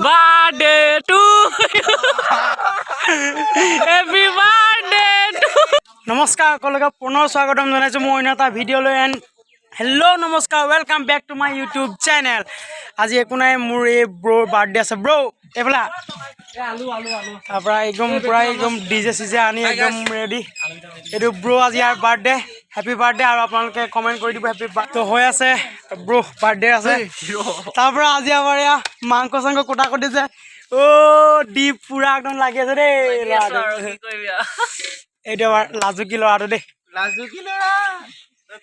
Birthday to happy birthday to নমস্কাৰ সকলোকে পুনৰ স্বাগতম জনাইছো মই অন্য এটা ভিডিঅ'লৈ এণ্ড হেল্ল' নমস্কাৰ welcome back to my YouTube channel. আজি একো নাই, মোৰ এই ব্ৰ'ৰ বাৰ্থডে আছে। ব্ৰ' এইফালে তাৰপৰা একদম ডিজে চিজে আনি একদম ৰেডি। এইটো ব্ৰ' আজি ইয়াৰ বাৰ্থডে, হেপী বাৰ্থডে। আৰু আপোনালোকে কমেণ্ট কৰি দিব হেপী বাৰ্থডে হৈ আছে, ব্ৰ' বাৰ্থডে আছে। তাৰপৰা আজি আমাৰ এয়া মাংস চাংস কোটা কুটি যে দি পুৰা একদম লাগি আছে দেই। এইটো আমাৰ লাজুকী ল'ৰাটো দেই,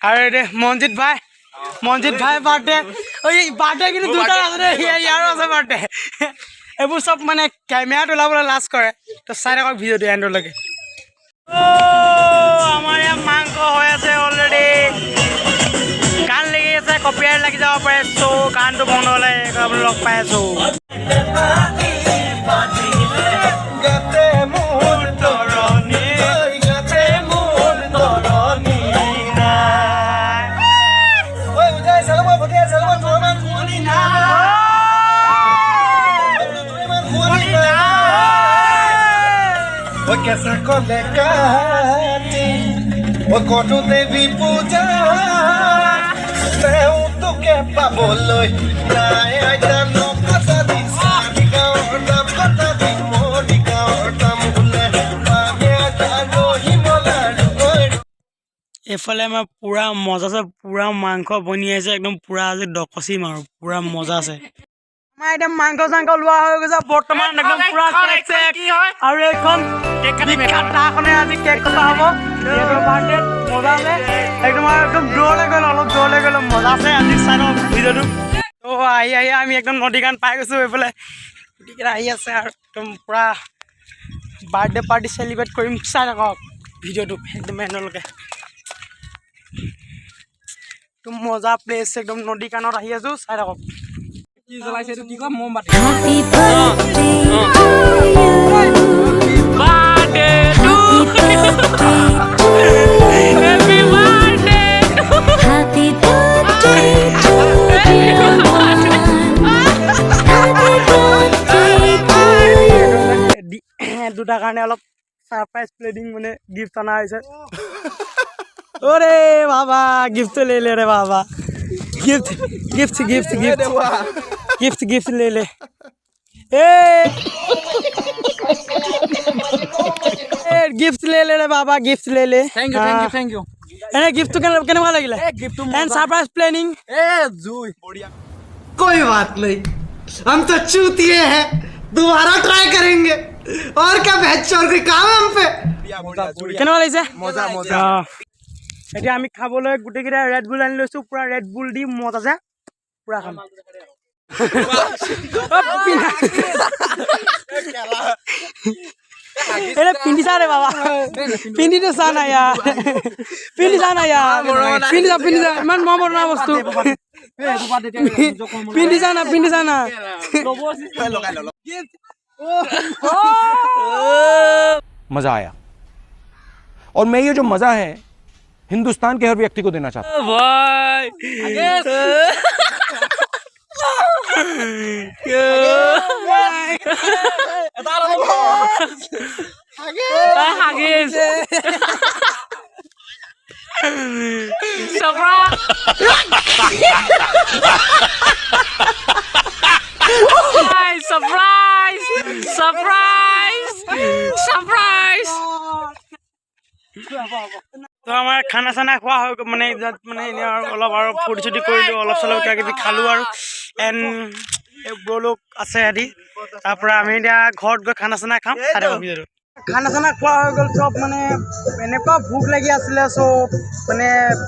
আৰু এই মনজিত ভাই বাৰ্থডে। বাৰ্থডে কিন্তু দুটা আছে দেই, ইয়াৰো আছে বাৰ্থডে। এইবোৰ চব মানে কেমেৰাত ওলাবলৈ লাজ কৰে, তো চাই থাকক ভিডিঅ'টো এণ্ডলৈকে। আমাৰ ইয়াত মাংস হৈ আছে অলৰেডি, গান লাগি আছে, কপিৰাইট লাগি যাব পাৰে। চ' গানটো বন্ধ হ'লে লগ পাই আছো। कैसा कोले काटी ओ कोटू देवी पूजा मैं तो के पाबोलोय नाय आइता नो कसा दी साडी गावटा पता दी मोडी गावटा मुले आगे जानो हिमला ओय এইফালে আমাৰ পুৰা মজা আছে, পুৰা মাংস বনি আছে একদম পুৰা। আজি ডকচিম আৰু পুৰা মজা আছে। আমাৰ একদম মাংস চাংস লোৱা হৈ গৈছে বৰ্তমান, একদম পুৰা আৰু এইখন তাখনে আজি কেক কটা হ'ব। বাৰ্থডে মজা আছে একদম, আৰু একদম দূৰলৈ গ'ল, অলপ দূৰলৈ গ'ল, মজা আছে। আজি চাই লওঁ ভিডিঅ'টো। ত' আহি আমি একদম নদী গান পাই গৈছোঁ। এইফালে গোটেইকেইটা আহি আছে আৰু একদম পুৰা বাৰ্থডে পাৰ্টি চেলিব্ৰেট কৰিম। চাই থাকক ভিডিঅ'টো একদম এণ্ডলৈকে। একদম মজা প্লেচ, একদম নদী কাণত আহি আছোঁ, চাই থাকক। দুটাৰ কাৰণে অলপ ছাৰপ্ৰাইজ প্লেনিং মানে গিফ্ট অনা হৈছে। ওরে বাবা गिफ्ट ले ले रे बाबा, गिफ्ट ले ले। गिफ्ट ले ले रे बाबा, गिफ्ट ले ले। थैंक यू एने गिफ्ट केनेवा লাগিলে एंड सरप्राइज प्लानिंग बढ़िया। कोई बात नहीं, हम तो चूतिए हैं, दोबारा ट्राई करेंगे। और क्या बेहतर कोई काम है हम पे। केनेवा লাগিছে? মজা। এতিয়া আমি খাবলৈ গোটেইকেইটা ৰেড বুল আনি লৈছোঁ, পুৰা ৰেড বুল দি মজা আছে, পুৰা খাম। পিন্ধিছা ৰে বাবা, পিন্ধিটো চা না ইয়াৰ, পিন্ধিছা ইমান মৰম বনোৱা বস্তু। পিন্ধিছা না मजा आया, और मैं ये जो मजा है हिंदुस्तान के हर व्यक्ति को देना चाहता हूं। भाई सरप्राइज। তো আমাৰ খানা চানা খোৱা হৈ মানে এনেই আৰু অলপ আৰু ফূৰ্তি চুৰ্তি কৰিলোঁ, অলপ চলপ কিবা কিবি খালোঁ আৰু এণ্ড ব্ৰ'লোক আছে সিহঁতি। তাৰপৰা আমি এতিয়া ঘৰত গৈ খানা চানা খাম। খানা চানা খোৱা হৈ গ'ল চব, মানে এনেকুৱা ভোক লাগি আছিলে, চব মানে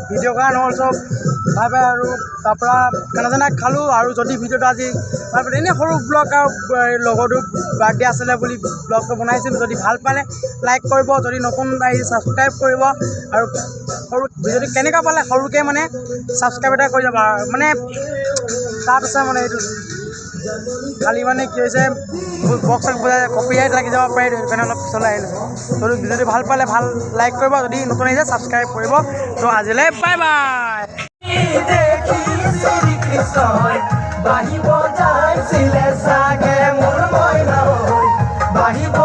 ভিডিঅ' কৰা নহ'ল চব ভাবে আৰু। তাৰপৰা খানা চানা খালোঁ, আৰু যদি ভিডিঅ'টো আজি তাৰপৰা এনেই সৰু ব্লগ আৰু লগৰটো বাৰ্থডে আছিলে বুলি ব্লগটো বনাইছিলোঁ। যদি ভাল পালে লাইক কৰিব, যদি নতুন আহি ছাবস্ক্ৰাইব কৰিব, আৰু সৰু ভিডিঅ'টো কেনেকুৱা পালে সৰুকৈ মানে ছাবস্ক্ৰাইব এটা কৰি যাব। মানে তাত আছে মানে এইটো খালি মানে কি হৈছে বক্স বজাই কপিৰাইট লাগি যাব পাৰে, সেইকাৰণে অলপ পিছলৈ আহিলোঁ। যদি ভিডিঅ'টো ভাল পালে ভাল লাইক কৰিব, যদি নতুন আহিছে ছাবস্ক্ৰাইব কৰিব। তো আজিলৈ বাই বাই। পাইছিলে চাগে মোৰ মইনা হৈ বাঢ়িব